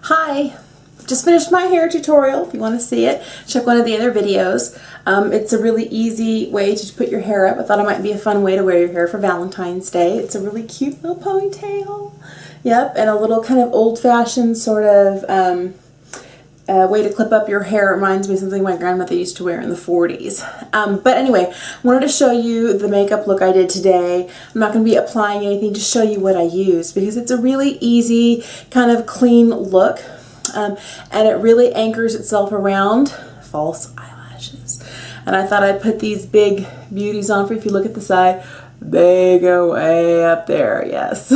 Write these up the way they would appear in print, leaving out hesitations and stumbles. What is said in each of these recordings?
Hi! Just finished my hair tutorial. If you want to see it, check one of the other videos. It's a really easy way to put your hair up. I thought it might be a fun way to wear your hair for Valentine's Day. It's a really cute little ponytail. Yep, and a little kind of old-fashioned sort of way to clip up your hair. It reminds me of something my grandmother used to wear in the 40s. But anyway, I wanted to show you the makeup look I did today. I'm not going to be applying anything, just show you what I used because it's a really easy kind of clean look. And it really anchors itself around false eyelashes. And I thought I'd put these big beauties on for you. If you look at the side, they go way up there, yes.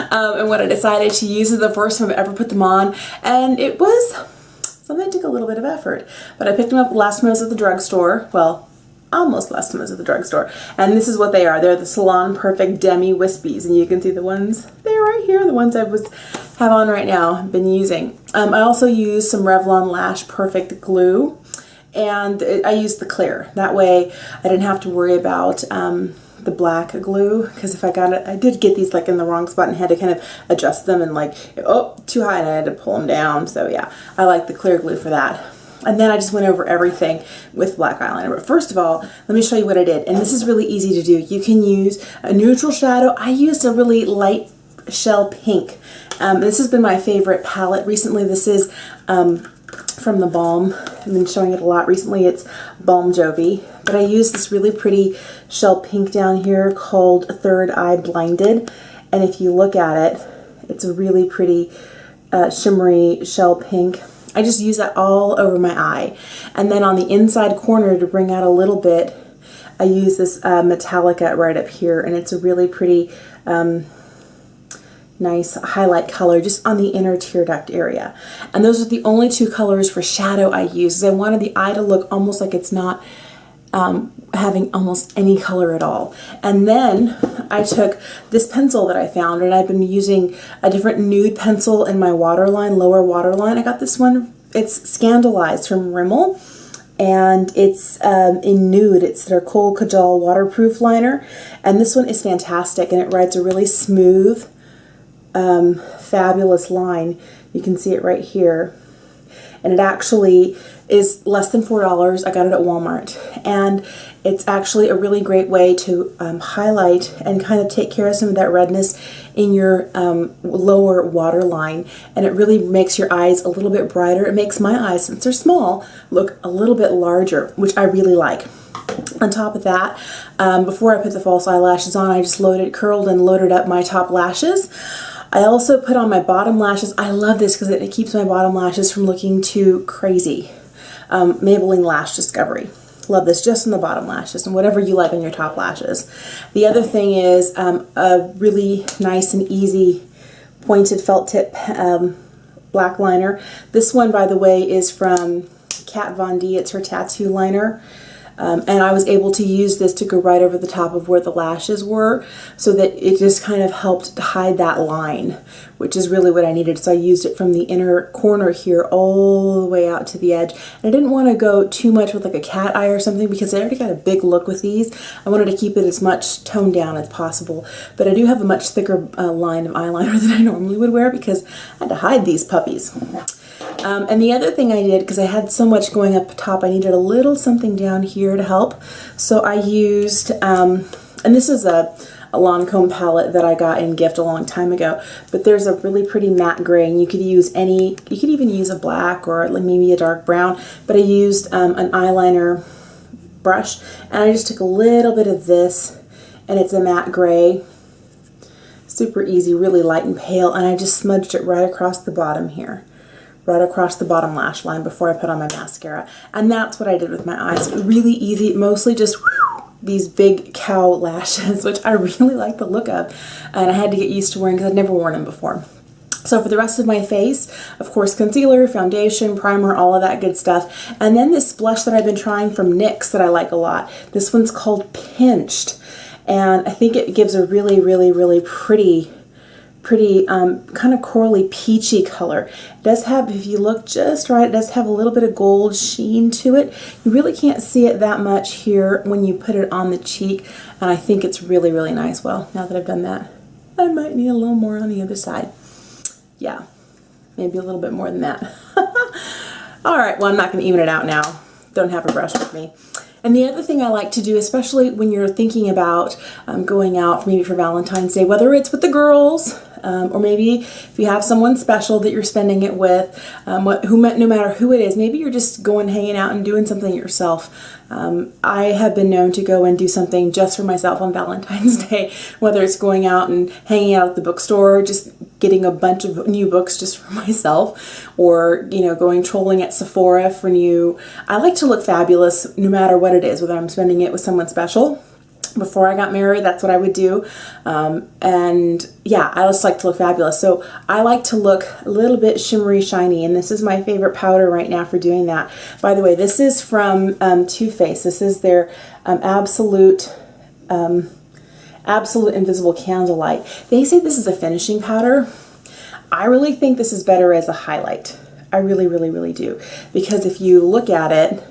And what I decided to use is the first time I've ever put them on, and it was something that took a little bit of effort. But I picked them up last time I was at the drugstore. Well, almost last time I was at the drugstore. And this is what they are. They're the Salon Perfect Demi Wispies, and you can see the ones, they're right here, the ones I have on right now, I've been using. I also used some Revlon Lash Perfect Glue, and I used the clear. That way I didn't have to worry about the black glue, because if I got it, I did get these like in the wrong spot and had to kind of adjust them and like, oh, too high, and I had to pull them down. So yeah, I like the clear glue for that. And then I just went over everything with black eyeliner. But first of all, let me show you what I did. And this is really easy to do. You can use a neutral shadow. I used a really light shell pink. This has been my favorite palette recently. This is from the Balm. I've been showing it a lot recently. It's Balm Jovi. But I used this really pretty shell pink down here called Third Eye Blinded. And if you look at it, it's a really pretty shimmery shell pink. I just use that all over my eye. And then on the inside corner to bring out a little bit, I use this Metal-ica right up here. And it's a really pretty nice highlight color just on the inner tear duct area. And those are the only two colors for shadow I use. I wanted the eye to look almost like it's not having almost any color at all. And then I took this pencil that I found, and I've been using a different nude pencil in my waterline, lower waterline. I got this one, it's Scandalized from Rimmel, and it's in nude. It's their Kohl Kajal waterproof liner, and this one is fantastic, and it writes a really smooth, fabulous line. You can see it right here. And it actually is less than $4. I got it at Walmart. And it's actually a really great way to highlight and kind of take care of some of that redness in your lower waterline. And it really makes your eyes a little bit brighter. It makes my eyes, since they're small, look a little bit larger, which I really like. On top of that, before I put the false eyelashes on, I just curled and loaded up my top lashes. I also put on my bottom lashes. I love this because it keeps my bottom lashes from looking too crazy. Maybelline Lash Discovery. Love this just on the bottom lashes, and whatever you like on your top lashes. The other thing is a really nice and easy pointed felt tip black liner. This one, by the way, is from Kat Von D. It's her tattoo liner. And I was able to use this to go right over the top of where the lashes were, so that it just kind of helped to hide that line, which is really what I needed. So I used it from the inner corner here all the way out to the edge. And I didn't want to go too much with like a cat eye or something because I already got a big look with these. I wanted to keep it as much toned down as possible. But I do have a much thicker line of eyeliner than I normally would wear because I had to hide these puppies. And the other thing I did, because I had so much going up top, I needed a little something down here to help. So I used, and this is a Lancome palette that I got in gift a long time ago, but there's a really pretty matte gray, and you could use you could even use a black or maybe a dark brown, but I used an eyeliner brush, and I just took a little bit of this, and it's a matte gray, super easy, really light and pale, and I just smudged it right across the bottom here. Right across the bottom lash line before I put on my mascara. And that's what I did with my eyes. Really easy, mostly just these big cow lashes, which I really like the look of. And I had to get used to wearing because I'd never worn them before. So for the rest of my face, of course, concealer, foundation, primer, all of that good stuff. And then this blush that I've been trying from NYX that I like a lot. This one's called Pinched. And I think it gives a really, really, really pretty kind of corally peachy color. It does have, if you look just right, it does have a little bit of gold sheen to it. You really can't see it that much here when you put it on the cheek, and I think it's really, really nice. Well, now that I've done that, I might need a little more on the other side. Yeah. maybe a little bit more than that. All right, well, I'm not going to even it out now. Don't have a brush with me. And the other thing I like to do, especially when you're thinking about going out maybe for Valentine's Day, whether it's with the girls or maybe if you have someone special that you're spending it with, no matter who it is, maybe you're just going hanging out and doing something yourself. I have been known to go and do something just for myself on Valentine's Day, whether it's going out and hanging out at the bookstore, just getting a bunch of new books just for myself, or, you know, going trolling at Sephora for new. I like to look fabulous no matter what it is, whether I'm spending it with someone special. Before I got married, that's what I would do. And yeah, I just like to look fabulous. So I like to look a little bit shimmery, shiny, and this is my favorite powder right now for doing that. By the way, this is from Too Faced. This is their Absolute Invisible Candlelight. They say this is a finishing powder. I really think this is better as a highlight. I really, really, really do. Because if you look at it,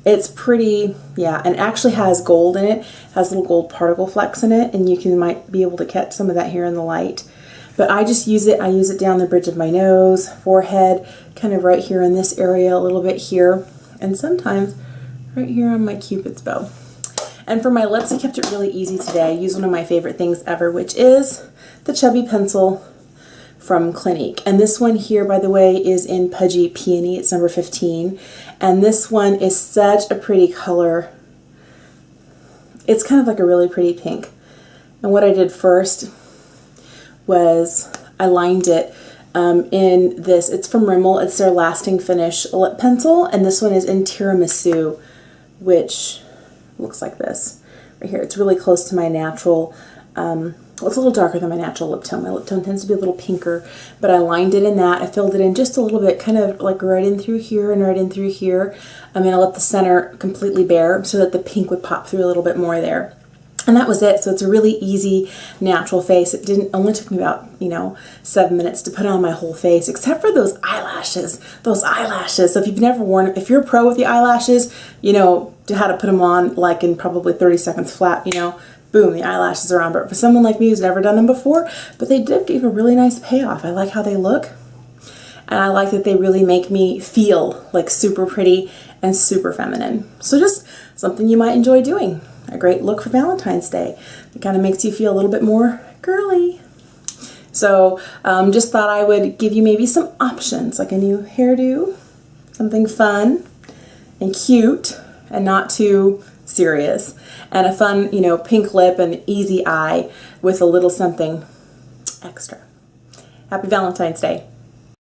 it's pretty, yeah, and it actually has gold in it, has little gold particle flecks in it, and you might be able to catch some of that here in the light. But I just use it, I use it down the bridge of my nose, forehead, kind of right here in this area, a little bit here, and sometimes right here on my Cupid's bow. And for my lips, I kept it really easy today. I use one of my favorite things ever, which is the Chubby pencil from Clinique. And this one here, by the way, is in Pudgy Peony. It's number 15. And this one is such a pretty color. It's kind of like a really pretty pink. And what I did first was I lined it in this. It's from Rimmel. It's their Lasting Finish lip pencil. And this one is in Tiramisu, which looks like this right here. It's really close to my natural well, it's a little darker than my natural lip tone. My lip tone tends to be a little pinker, but I lined it in that. I filled it in just a little bit, kind of like right in through here and right in through here. I'm going to let the center completely bare so that the pink would pop through a little bit more there. And that was it. So it's a really easy, natural face. It only took me about, 7 minutes to put on my whole face, except for those eyelashes. Those eyelashes. So if you've never worn it, if you're a pro with the eyelashes, you know how to put them on like in probably 30 seconds flat, boom, the eyelashes are on. But for someone like me who's never done them before, but they did give a really nice payoff. I like how they look. And I like that they really make me feel like super pretty and super feminine. So just something you might enjoy doing. A great look for Valentine's Day. It kind of makes you feel a little bit more girly. So just thought I would give you maybe some options, like a new hairdo, something fun and cute and not too serious, and a fun, pink lip and easy eye with a little something extra. Happy Valentine's Day.